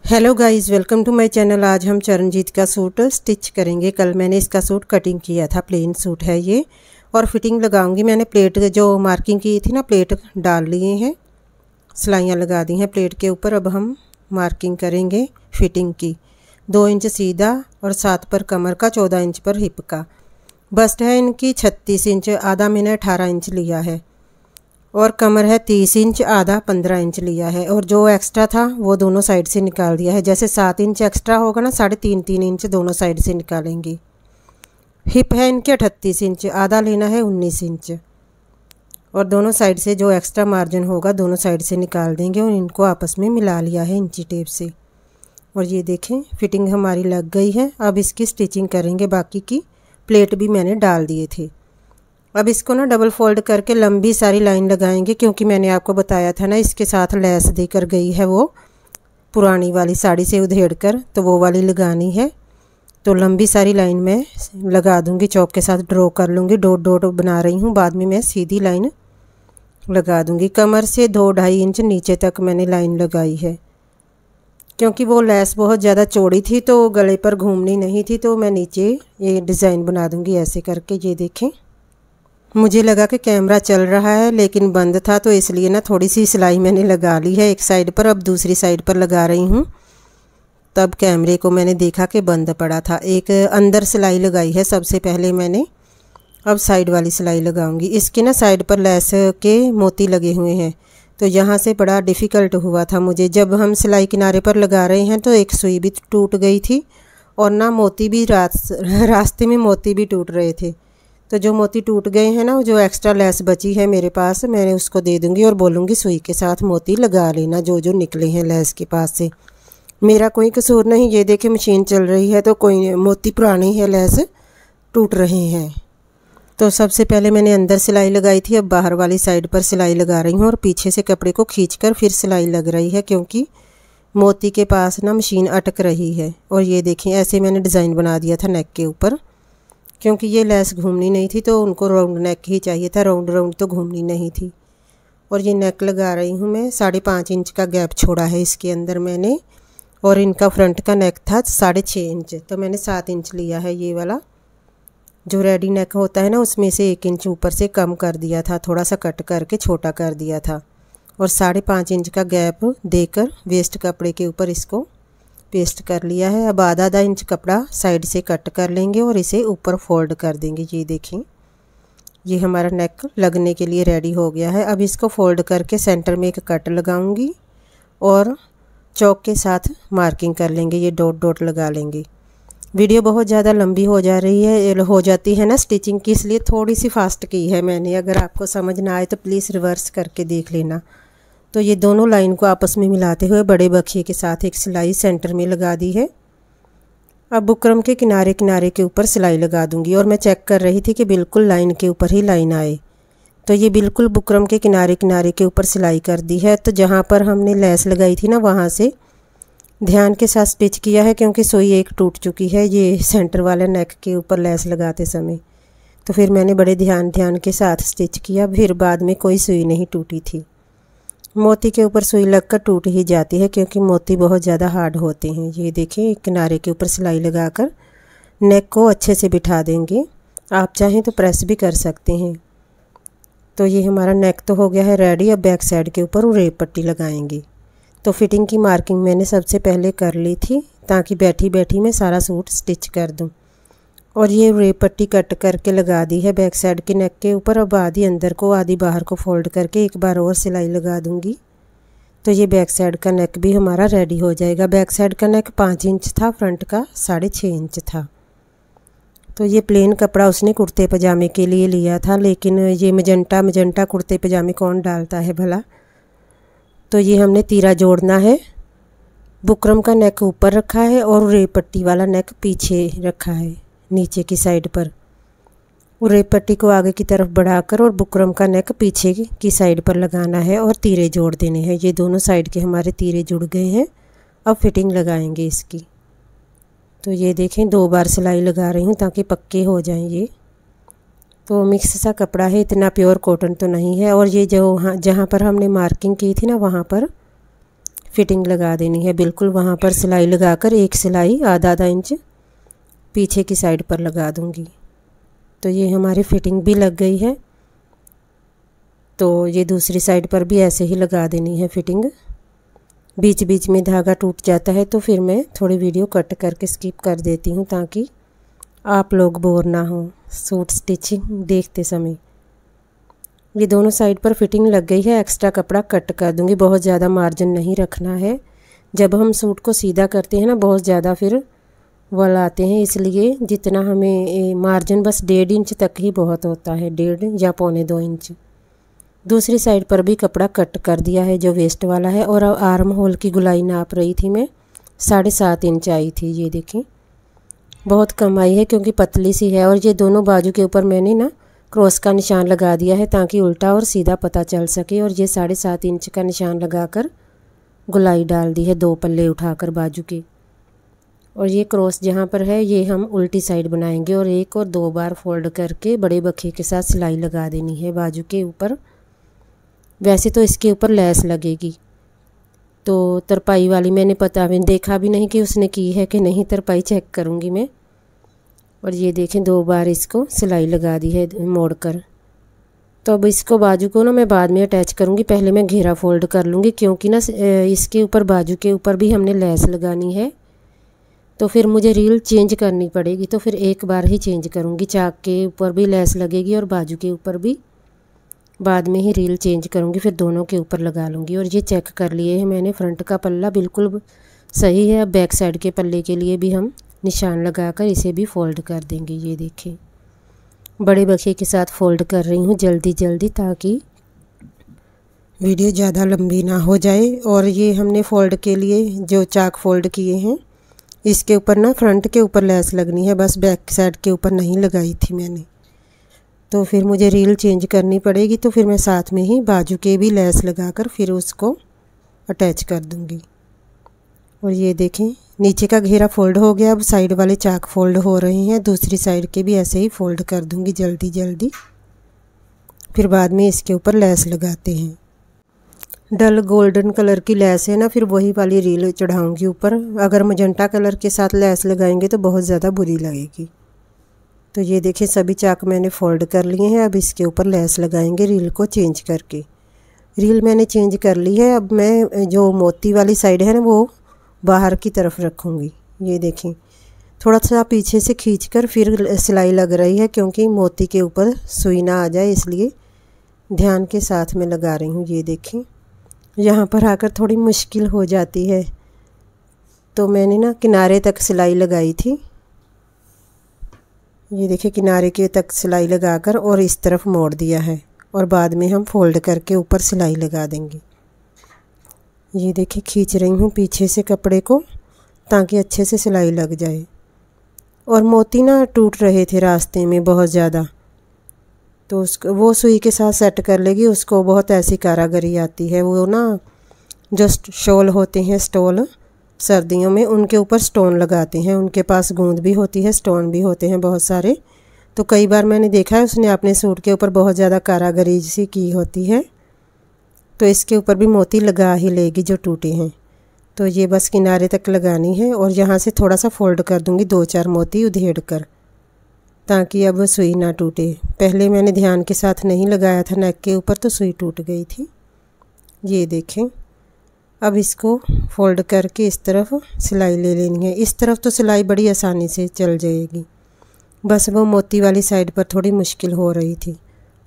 Hello guys, welcome to my channel. आज हम चरणजीत का सूट स्टिच करेंगे। कल मैंने इसका सूट कटिंग किया था, प्लेन सूट है ये। और फिटिंग लगाऊंगी। मैंने प्लेट जो मार्किंग की थी ना, प्लेट डाल लिए हैं, सिलाइयाँ लगा दी हैं प्लेट के ऊपर। अब हम मार्किंग करेंगे फिटिंग की। 2 इंच सीधा और 7 पर कमर का, 14 इंच पर हिप का। बस्ट है इनकी 36 इंच, आधा मैंने 18 इंच लिया है। और कमर है 30 इंच, आधा 15 इंच लिया है। और जो एक्स्ट्रा था वो दोनों साइड से निकाल दिया है। जैसे 7 इंच एक्स्ट्रा होगा ना, 3.5 इंच दोनों साइड से निकालेंगे। हिप है इनके 38 इंच, आधा लेना है 19 इंच। और दोनों साइड से जो एक्स्ट्रा मार्जिन होगा दोनों साइड से निकाल देंगे और इनको आपस में मिला लिया है इंची टेप से। और ये देखें, फिटिंग हमारी लग गई है। अब इसकी स्टिचिंग करेंगे। बाकी की प्लेट भी मैंने डाल दिए थे। अब इसको ना डबल फोल्ड करके लंबी सारी लाइन लगाएंगे, क्योंकि मैंने आपको बताया था ना इसके साथ लेस देकर गई है वो पुरानी वाली साड़ी से उधेड़ कर, तो वो वाली लगानी है। तो लंबी सारी लाइन में लगा दूंगी, चौक के साथ ड्रॉ कर लूँगी। डॉट डॉट बना रही हूँ, बाद में मैं सीधी लाइन लगा दूंगी। कमर से 2-2.5 इंच नीचे तक मैंने लाइन लगाई है, क्योंकि वो लेस बहुत ज़्यादा चौड़ी थी तो गले पर घूमनी नहीं थी। तो मैं नीचे ये डिज़ाइन बना दूंगी ऐसे करके। ये देखें, मुझे लगा कि कैमरा चल रहा है लेकिन बंद था, तो इसलिए ना थोड़ी सी सिलाई मैंने लगा ली है एक साइड पर। अब दूसरी साइड पर लगा रही हूँ। तब कैमरे को मैंने देखा कि बंद पड़ा था। एक अंदर सिलाई लगाई है सबसे पहले मैंने। अब साइड वाली सिलाई लगाऊंगी। इसके ना साइड पर लेस के मोती लगे हुए हैं, तो यहाँ से बड़ा डिफ़िकल्ट हुआ था मुझे। जब हम सिलाई किनारे पर लगा रहे हैं तो एक सुई भी टूट गई थी, और ना मोती भी रास्ते में मोती भी टूट रहे थे। तो जो मोती टूट गए हैं ना, जो एक्स्ट्रा लेस बची है मेरे पास, मैंने उसको दे दूंगी और बोलूँगी सुई के साथ मोती लगा लेना जो जो निकले हैं लेस के पास से। मेरा कोई कसूर नहीं। ये देखे, मशीन चल रही है तो कोई मोती पुरानी है, लेस टूट रहे हैं। तो सबसे पहले मैंने अंदर सिलाई लगाई थी, अब बाहर वाली साइड पर सिलाई लगा रही हूँ और पीछे से कपड़े को खींचकर फिर सिलाई लग रही है, क्योंकि मोती के पास ना मशीन अटक रही है। और ये देखें, ऐसे मैंने डिज़ाइन बना दिया था नेक के ऊपर, क्योंकि ये लेस घूमनी नहीं थी तो उनको राउंड नेक ही चाहिए था, राउंड राउंड तो घूमनी नहीं थी। और ये नेक लगा रही हूँ मैं। 5.5 इंच का गैप छोड़ा है इसके अंदर मैंने। और इनका फ्रंट का नेक था 6.5 इंच, तो मैंने 7 इंच लिया है। ये वाला जो रेडी नेक होता है ना, उसमें से 1 इंच ऊपर से कम कर दिया था, थोड़ा सा कट करके छोटा कर दिया था। और 5.5 इंच का गैप देकर वेस्ट कपड़े के ऊपर इसको पेस्ट कर लिया है। अब आधा इंच कपड़ा साइड से कट कर लेंगे और इसे ऊपर फोल्ड कर देंगे। ये देखें, ये हमारा नेक लगने के लिए रेडी हो गया है। अब इसको फोल्ड करके सेंटर में एक कट लगाऊंगी और चौक के साथ मार्किंग कर लेंगे। ये डॉट डॉट लगा लेंगे। वीडियो बहुत ज़्यादा लंबी हो जाती है ना स्टिचिंग की, इसलिए थोड़ी सी फास्ट की है मैंने। अगर आपको समझ ना आए तो प्लीज़ रिवर्स करके देख लेना। तो ये दोनों लाइन को आपस में मिलाते हुए बड़े बखिए के साथ एक सिलाई सेंटर में लगा दी है। अब बुकरम के किनारे किनारे के ऊपर सिलाई लगा दूंगी। और मैं चेक कर रही थी कि बिल्कुल लाइन के ऊपर ही लाइन आए। तो ये बिल्कुल बुकरम के किनारे किनारे के ऊपर सिलाई कर दी है। तो जहाँ पर हमने लेस लगाई थी ना, वहाँ से ध्यान के साथ स्टिच किया है, क्योंकि सुई एक टूट चुकी है ये सेंटर वाले नेक के ऊपर लेस लगाते समय। तो फिर मैंने बड़े ध्यान के साथ स्टिच किया। फिर बाद में कोई सुई नहीं टूटी थी। मोती के ऊपर सुई लगकर टूट ही जाती है, क्योंकि मोती बहुत ज़्यादा हार्ड होते हैं। ये देखिए, किनारे के ऊपर सिलाई लगाकर नेक को अच्छे से बिठा देंगे। आप चाहें तो प्रेस भी कर सकते हैं। तो ये हमारा नेक तो हो गया है रेडी। अब बैक साइड के ऊपर रेप पट्टी लगाएंगे। तो फिटिंग की मार्किंग मैंने सबसे पहले कर ली थी, ताकि बैठी बैठी मैं सारा सूट स्टिच कर दूँ। और ये रेप पट्टी कट करके लगा दी है बैक साइड के नेक के ऊपर। अब आधी अंदर को आधी बाहर को फोल्ड करके एक बार और सिलाई लगा दूंगी। तो ये बैक साइड का नेक भी हमारा रेडी हो जाएगा। बैक साइड का नेक 5 इंच था, फ्रंट का 6.5 इंच था। तो ये प्लेन कपड़ा उसने कुर्ते पजामे के लिए लिया था, लेकिन ये मजंटा कुर्ते पजामे कौन डालता है भला। तो ये हमने तीरा जोड़ना है। बुकरम का नेक ऊपर रखा है और रेप पट्टी वाला नेक पीछे रखा है नीचे की साइड पर। रेप पट्टी को आगे की तरफ बढ़ाकर और बुकरम का नेक पीछे की साइड पर लगाना है और तीरे जोड़ देने हैं। ये दोनों साइड के हमारे तीरे जुड़ गए हैं। अब फिटिंग लगाएंगे इसकी। तो ये देखें, 2 बार सिलाई लगा रही हूँ ताकि पक्के हो जाएं ये। तो मिक्स सा कपड़ा है, इतना प्योर कॉटन तो नहीं है। और ये जो जहाँ पर हमने मार्किंग की थी ना, वहाँ पर फिटिंग लगा देनी है। बिल्कुल वहाँ पर सिलाई लगाकर एक सिलाई आधा इंच पीछे की साइड पर लगा दूँगी। तो ये हमारी फिटिंग भी लग गई है। तो ये दूसरी साइड पर भी ऐसे ही लगा देनी है फिटिंग। बीच बीच में धागा टूट जाता है तो फिर मैं थोड़ी वीडियो कट करके स्किप कर देती हूँ ताकि आप लोग बोर ना हो सूट स्टिचिंग देखते समय। ये दोनों साइड पर फिटिंग लग गई है। एक्स्ट्रा कपड़ा कट कर दूँगी, बहुत ज़्यादा मार्जिन नहीं रखना है। जब हम सूट को सीधा करते हैं ना बहुत ज़्यादा फिर वल आते हैं, इसलिए जितना हमें मार्जिन बस 1.5 इंच तक ही बहुत होता है, 1.5 या 1.25 इंच। दूसरी साइड पर भी कपड़ा कट कर दिया है जो वेस्ट वाला है। और आर्म होल की गुलाई नाप रही थी मैं, 7.5 इंच आई थी। ये देखें बहुत कम आई है क्योंकि पतली सी है। और ये दोनों बाजू के ऊपर मैंने ना क्रॉस का निशान लगा दिया है ताकि उल्टा और सीधा पता चल सके। और ये 7.5 इंच का निशान लगाकर गुलाई डाल दी है 2 पल्ले उठाकर बाजू के। और ये क्रॉस जहाँ पर है ये हम उल्टी साइड बनाएंगे और 1 और 2 बार फोल्ड करके बड़े बखे के साथ सिलाई लगा देनी है बाजू के ऊपर। वैसे तो इसके ऊपर लेस लगेगी, तो तरपाई वाली मैंने देखा भी नहीं कि उसने की है कि नहीं, तरपाई चेक करूँगी मैं। और ये देखें 2 बार इसको सिलाई लगा दी है मोड़कर। तो अब इसको बाजू को ना मैं बाद में अटैच करूँगी, पहले मैं घेरा फोल्ड कर लूँगी क्योंकि ना इसके ऊपर बाजू के ऊपर भी हमने लेस लगानी है। तो फिर मुझे रील चेंज करनी पड़ेगी, तो फिर एक बार ही चेंज करूँगी। चाक के ऊपर भी लेस लगेगी और बाजू के ऊपर भी बाद में ही रील चेंज करूँगी, फिर दोनों के ऊपर लगा लूँगी। और ये चेक कर लिए है मैंने, फ्रंट का पल्ला बिल्कुल सही है। अब बैक साइड के पल्ले के लिए भी हम निशान लगाकर इसे भी फोल्ड कर देंगे। ये देखें बड़े बखे के साथ फोल्ड कर रही हूँ जल्दी जल्दी ताकि वीडियो ज़्यादा लंबी ना हो जाए। और ये हमने फोल्ड के लिए जो चाक फोल्ड किए हैं इसके ऊपर ना फ्रंट के ऊपर लेस लगनी है, बस बैक साइड के ऊपर नहीं लगाई थी मैंने। तो फिर मुझे रील चेंज करनी पड़ेगी, तो फिर मैं साथ में ही बाजू के भी लेस लगाकर फिर उसको अटैच कर दूंगी। और ये देखें नीचे का घेरा फोल्ड हो गया। अब साइड वाले चाक फोल्ड हो रहे हैं, दूसरी साइड के भी ऐसे ही फोल्ड कर दूंगी जल्दी जल्दी। फिर बाद में इसके ऊपर लेस लगाते हैं। डल गोल्डन कलर की लेस है ना, फिर वही वाली रील चढ़ाऊंगी ऊपर। अगर मजंटा कलर के साथ लेस लगाएंगे तो बहुत ज़्यादा बुरी लगेगी। तो ये देखिए सभी चाक मैंने फोल्ड कर लिए हैं। अब इसके ऊपर लेस लगाएंगे रील को चेंज करके। रील मैंने चेंज कर ली है। अब मैं जो मोती वाली साइड है ना वो बाहर की तरफ रखूँगी। ये देखें थोड़ा सा पीछे से खींचकर फिर सिलाई लग रही है क्योंकि मोती के ऊपर सुई ना आ जाए, इसलिए ध्यान के साथ में लगा रही हूँ। ये देखें यहाँ पर आकर थोड़ी मुश्किल हो जाती है, तो मैंने ना किनारे तक सिलाई लगाई थी। ये देखिए किनारे के तक सिलाई लगाकर और इस तरफ मोड़ दिया है और बाद में हम फोल्ड करके ऊपर सिलाई लगा देंगे। ये देखिए खींच रही हूँ पीछे से कपड़े को ताकि अच्छे से सिलाई लग जाए। और मोती ना टूट रहे थे रास्ते में बहुत ज़्यादा, तो उसको वो सुई के साथ सेट कर लेगी। उसको बहुत ऐसी कारागरी आती है। वो ना जो शॉल होते हैं स्टोल सर्दियों में उनके ऊपर स्टोन लगाते हैं, उनके पास गूंद भी होती है स्टोन भी होते हैं बहुत सारे। तो कई बार मैंने देखा है उसने अपने सूट के ऊपर बहुत ज़्यादा कारागरी सी की होती है, तो इसके ऊपर भी मोती लगा ही लेगी जो टूटे हैं। तो ये बस किनारे तक लगानी है और यहाँ से थोड़ा सा फोल्ड कर दूँगी 2-4 मोती उधेड़ कर, ताकि अब सुई ना टूटे। पहले मैंने ध्यान के साथ नहीं लगाया था नेक के ऊपर तो सुई टूट गई थी। ये देखें अब इसको फोल्ड करके इस तरफ सिलाई ले लेनी है। इस तरफ तो सिलाई बड़ी आसानी से चल जाएगी, बस वो मोती वाली साइड पर थोड़ी मुश्किल हो रही थी।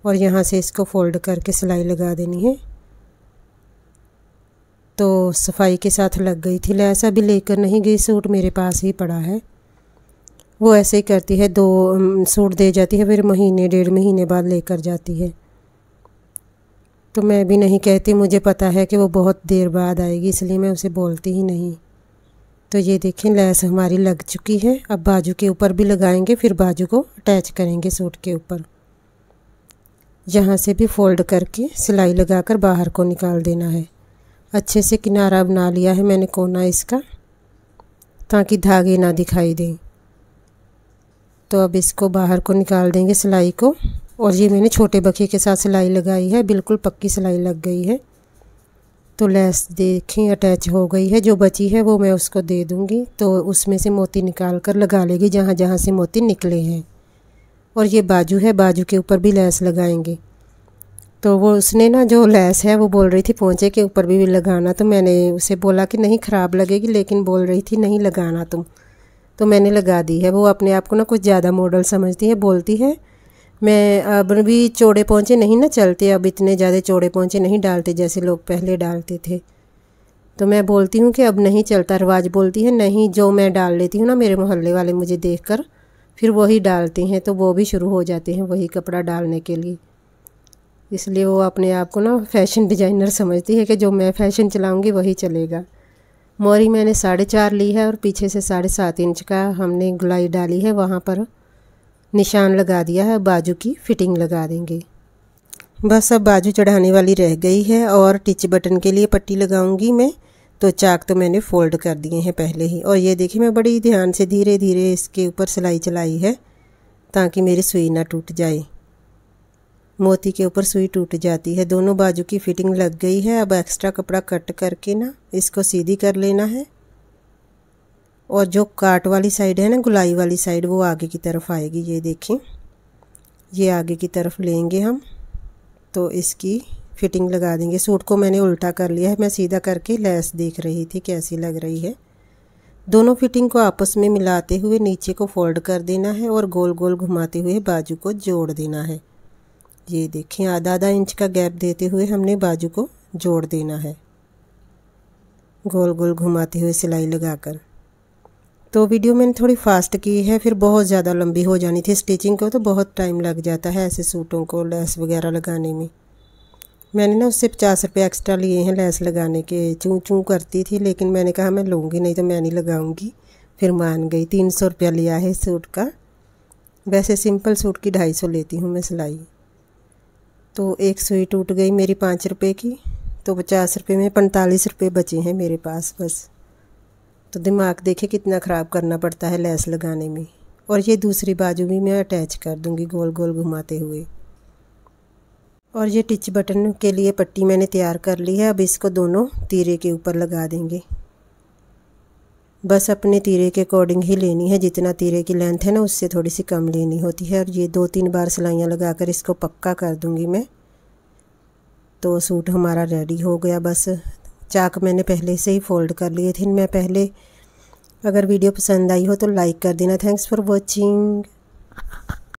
और यहाँ से इसको फोल्ड करके सिलाई लगा देनी है। तो सफाई के साथ लग गई थी लेस, अभी लेकर नहीं गई, सूट मेरे पास ही पड़ा है। वो ऐसे ही करती है, 2 सूट दे जाती है फिर महीने 1.5 महीने बाद लेकर जाती है। तो मैं भी नहीं कहती, मुझे पता है कि वो बहुत देर बाद आएगी, इसलिए मैं उसे बोलती ही नहीं। तो ये देखें लेस हमारी लग चुकी है। अब बाजू के ऊपर भी लगाएंगे, फिर बाजू को अटैच करेंगे सूट के ऊपर। यहाँ से भी फोल्ड करके सिलाई लगाकर बाहर को निकाल देना है। अच्छे से किनारा बना लिया है मैंने कोना इसका, ताकि धागे ना दिखाई दें। तो अब इसको बाहर को निकाल देंगे सिलाई को। और ये मैंने छोटे बखे के साथ सिलाई लगाई है, बिल्कुल पक्की सिलाई लग गई है। तो लेस देखें अटैच हो गई है, जो बची है वो मैं उसको दे दूँगी। तो उसमें से मोती निकाल कर लगा लेगी जहाँ जहाँ से मोती निकले हैं। और ये बाजू है, बाजू के ऊपर भी लेस लगाएंगे। तो वो उसने ना जो लेस है वो बोल रही थी पोंचे के ऊपर भी लगाना, तो मैंने उसे बोला कि नहीं ख़राब लगेगी, लेकिन बोल रही थी नहीं लगाना तुम, तो मैंने लगा दी है। वो अपने आप को ना कुछ ज़्यादा मॉडल समझती है, बोलती है मैं अब भी चौड़े पोंचे नहीं ना चलते, अब इतने ज़्यादा चौड़े पोंचे नहीं डालते जैसे लोग पहले डालते थे। तो मैं बोलती हूँ कि अब नहीं चलता रिवाज। बोलती है नहीं, जो मैं डाल लेती हूँ ना मेरे मोहल्ले वाले मुझे देखकर फिर वही डालते हैं, तो वो भी शुरू हो जाते हैं वही कपड़ा डालने के लिए। इसलिए वो अपने आप को ना फैशन डिज़ाइनर समझती है कि जो मैं फ़ैशन चलाऊँगी वही चलेगा। मोरी मैंने 4.5 ली है और पीछे से 7.5 इंच का हमने गुलाई डाली है, वहाँ पर निशान लगा दिया है। बाजू की फ़िटिंग लगा देंगे। बस अब बाजू चढ़ाने वाली रह गई है और टिच बटन के लिए पट्टी लगाऊंगी मैं। तो चाक तो मैंने फ़ोल्ड कर दिए हैं पहले ही। और ये देखिए मैं बड़ी ध्यान से धीरे धीरे इसके ऊपर सिलाई चलाई है ताकि मेरी सुई ना टूट जाए। मोती के ऊपर सुई टूट जाती है। दोनों बाजू की फ़िटिंग लग गई है। अब एक्स्ट्रा कपड़ा कट करके ना इसको सीधी कर लेना है। और जो काट वाली साइड है ना, गुलाई वाली साइड, वो आगे की तरफ आएगी। ये देखें, ये आगे की तरफ लेंगे हम, तो इसकी फ़िटिंग लगा देंगे। सूट को मैंने उल्टा कर लिया है, मैं सीधा करके लेस देख रही थी कैसी लग रही है। दोनों फ़िटिंग को आपस में मिलाते हुए नीचे को फोल्ड कर देना है और गोल गोल घुमाते हुए बाजू को जोड़ देना है। ये देखें, आधा इंच का गैप देते हुए हमने बाजू को जोड़ देना है, गोल गोल घुमाते हुए सिलाई लगाकर। तो वीडियो मैंने थोड़ी फास्ट की है, फिर बहुत ज़्यादा लंबी हो जानी थी। स्टिचिंग को तो बहुत टाइम लग जाता है ऐसे सूटों को लेस वगैरह लगाने में। मैंने ना उससे 50 रुपये एक्स्ट्रा लिए हैं लेस लगाने के। चूँ चूँ करती थी, लेकिन मैंने कहा मैं लूँगी नहीं तो मैं नहीं लगाऊँगी। फिर मान गई। 300 रुपया लिया है सूट का। वैसे सिंपल सूट की 250 लेती हूँ मैं सिलाई। तो एक सुई टूट गई मेरी 5 रुपये की, तो 50 रुपये में 45 रुपये बचे हैं मेरे पास बस। तो दिमाग देखे कितना ख़राब करना पड़ता है लेस लगाने में। और ये दूसरी बाजू भी मैं अटैच कर दूँगी गोल गोल घुमाते हुए। और ये टिच बटन के लिए पट्टी मैंने तैयार कर ली है। अब इसको दोनों तीरे के ऊपर लगा देंगे। बस अपने तीरे के अकॉर्डिंग ही लेनी है, जितना तीरे की लेंथ है ना उससे थोड़ी सी कम लेनी होती है। और ये 2-3 बार सिलाइयाँ लगाकर इसको पक्का कर दूँगी मैं। तो सूट हमारा रेडी हो गया। बस चाक मैंने पहले से ही फ़ोल्ड कर लिए थे मैं पहले। अगर वीडियो पसंद आई हो तो लाइक कर देना। Thanks for watching.